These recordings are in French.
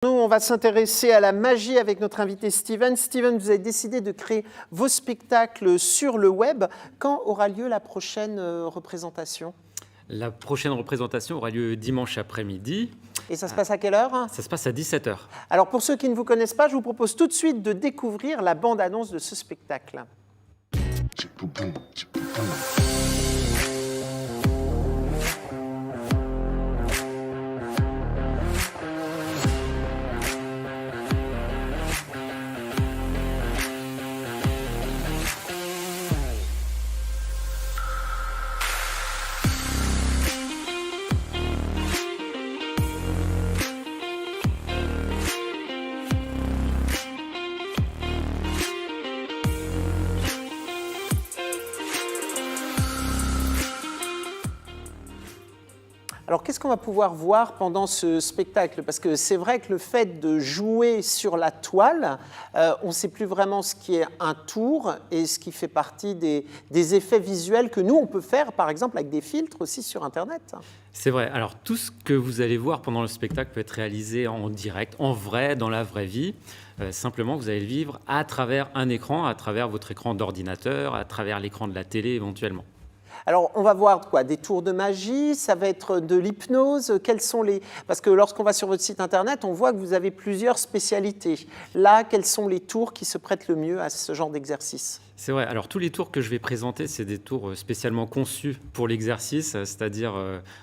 Nous, on va s'intéresser à la magie avec notre invité Steven. Steven, vous avez décidé de créer vos spectacles sur le web. Quand aura lieu la prochaine représentation? La prochaine représentation aura lieu dimanche après-midi. Et ça se passe à quelle heure? Ça se passe à 17 h. Alors pour ceux qui ne vous connaissent pas, je vous propose tout de suite de découvrir la bande-annonce de ce spectacle. Alors, qu'est-ce qu'on va pouvoir voir pendant ce spectacle? Parce que c'est vrai que le fait de jouer sur la toile, on ne sait plus vraiment ce qui est un tour et ce qui fait partie des effets visuels que nous, on peut faire, par exemple, avec des filtres aussi sur Internet. C'est vrai. Alors, tout ce que vous allez voir pendant le spectacle peut être réalisé en direct, en vrai, dans la vraie vie. Simplement, vous allez le vivre à travers un écran, à travers votre écran d'ordinateur, à travers l'écran de la télé éventuellement. Alors, on va voir quoi? Des tours de magie, ça va être de l'hypnose. Quels sont les... Parce que lorsqu'on va sur votre site internet, on voit que vous avez plusieurs spécialités. Là, quels sont les tours qui se prêtent le mieux à ce genre d'exercice? C'est vrai. Alors, tous les tours que je vais présenter, c'est des tours spécialement conçus pour l'exercice, c'est-à-dire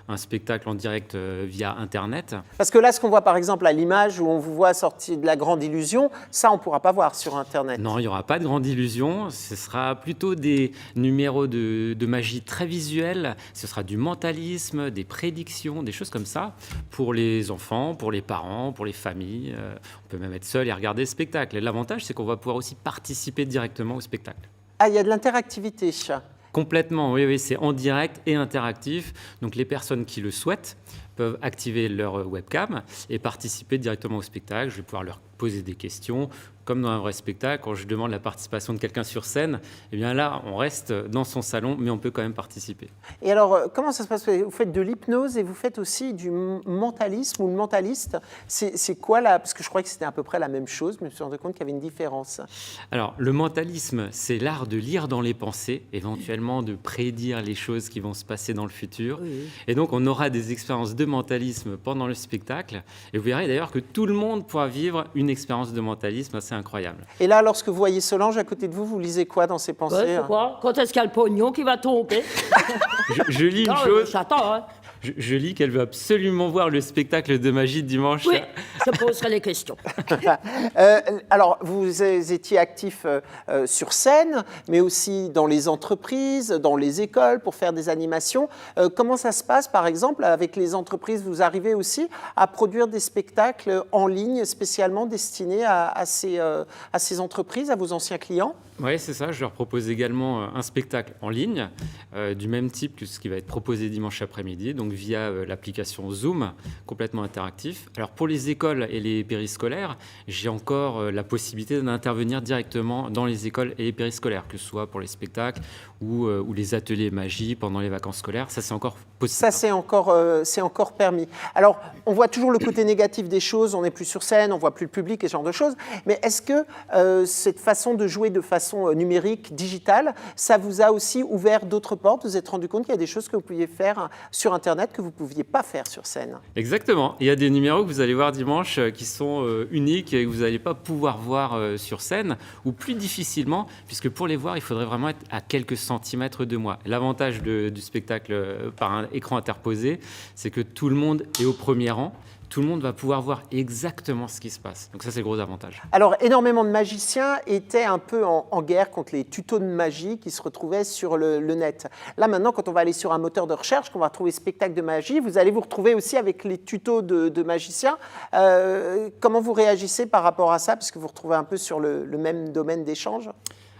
un spectacle en direct via Internet. Parce que là, ce qu'on voit par exemple à l'image où on vous voit sortir de la grande illusion, ça, on ne pourra pas voir sur Internet. Non, il n'y aura pas de grande illusion. Ce sera plutôt des numéros de magie très visuels. Ce sera du mentalisme, des prédictions, des choses comme ça pour les enfants, pour les parents, pour les familles. On peut même être seul et regarder le spectacle. Et l'avantage, c'est qu'on va pouvoir aussi participer directement au spectacle. Ah, il y a de l'interactivité. Complètement, oui, oui, c'est en direct et interactif. Donc les personnes qui le souhaitent peuvent activer leur webcam et participer directement au spectacle. Je vais pouvoir leur poser des questions. Comme dans un vrai spectacle, quand je demande la participation de quelqu'un sur scène, eh bien là, on reste dans son salon, mais on peut quand même participer. Et alors, comment ça se passe? Vous faites de l'hypnose et vous faites aussi du mentalisme ou le mentaliste. C'est quoi là? Parce que je croyais que c'était à peu près la même chose, mais je me suis rendu compte qu'il y avait une différence. Alors, le mentalisme, c'est l'art de lire dans les pensées, éventuellement de prédire les choses qui vont se passer dans le futur. Oui. Et donc, on aura des expériences de mentalisme pendant le spectacle. Et vous verrez d'ailleurs que tout le monde pourra vivre une expérience de mentalisme assez incroyable. Et là, lorsque vous voyez Solange à côté de vous, vous lisez quoi dans ses pensées? Ouais, pourquoi? Quand est-ce qu'il y a le pognon qui va tomber? je lis une chose. J'attends, hein. Je lis qu'elle veut absolument voir le spectacle de magie de dimanche. Oui, je poserai les questions. Alors, vous étiez actif sur scène, mais aussi dans les entreprises, dans les écoles, pour faire des animations. Comment ça se passe, par exemple, avec les entreprises? Vous arrivez aussi à produire des spectacles en ligne spécialement destinés à ces entreprises, à vos anciens clients? Oui, c'est ça. Je leur propose également un spectacle en ligne du même type que ce qui va être proposé dimanche après-midi, donc via l'application Zoom, complètement interactif. Alors pour les écoles et les périscolaires, j'ai encore la possibilité d'intervenir directement dans les écoles et les périscolaires, que ce soit pour les spectacles ou les ateliers magie pendant les vacances scolaires. Ça, c'est encore possible. Ça, c'est encore permis. Alors, on voit toujours le côté négatif des choses. On n'est plus sur scène, on voit plus le public et ce genre de choses. Mais est-ce que cette façon de jouer de façon numérique, digitale, ça vous a aussi ouvert d'autres portes? Vous vous êtes rendu compte qu'il y a des choses que vous pouviez faire sur Internet que vous ne pouviez pas faire sur scène? Exactement. Il y a des numéros que vous allez voir dimanche qui sont uniques et que vous n'allez pas pouvoir voir sur scène, ou plus difficilement, puisque pour les voir, il faudrait vraiment être à quelques centimètres de moi. L'avantage du spectacle par un écran interposé, c'est que tout le monde est au premier rang. Tout le monde va pouvoir voir exactement ce qui se passe. Donc ça, c'est le gros avantage. Alors, énormément de magiciens étaient un peu en guerre contre les tutos de magie qui se retrouvaient sur le net. Là, maintenant, quand on va aller sur un moteur de recherche, qu'on va retrouver spectacle de magie, vous allez vous retrouver aussi avec les tutos de magiciens. Comment vous réagissez par rapport à ça, puisque vous vous retrouvez un peu sur le même domaine d'échange?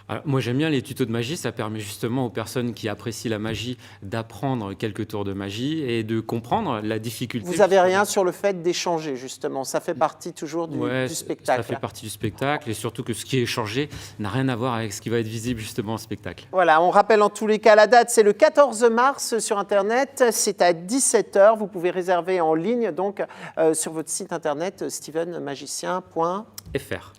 Alors, moi, j'aime bien les tutos de magie. Ça permet justement aux personnes qui apprécient la magie d'apprendre quelques tours de magie et de comprendre la difficulté. Vous n'avez rien sur le fait d'échanger, justement. Ça fait partie toujours du spectacle. Ça fait partie du spectacle et surtout que ce qui est échangé n'a rien à voir avec ce qui va être visible justement en spectacle. Voilà, on rappelle en tous les cas la date, c'est le 14 mars sur Internet, c'est à 17h. Vous pouvez réserver en ligne donc sur votre site internet stevenmagicien.fr.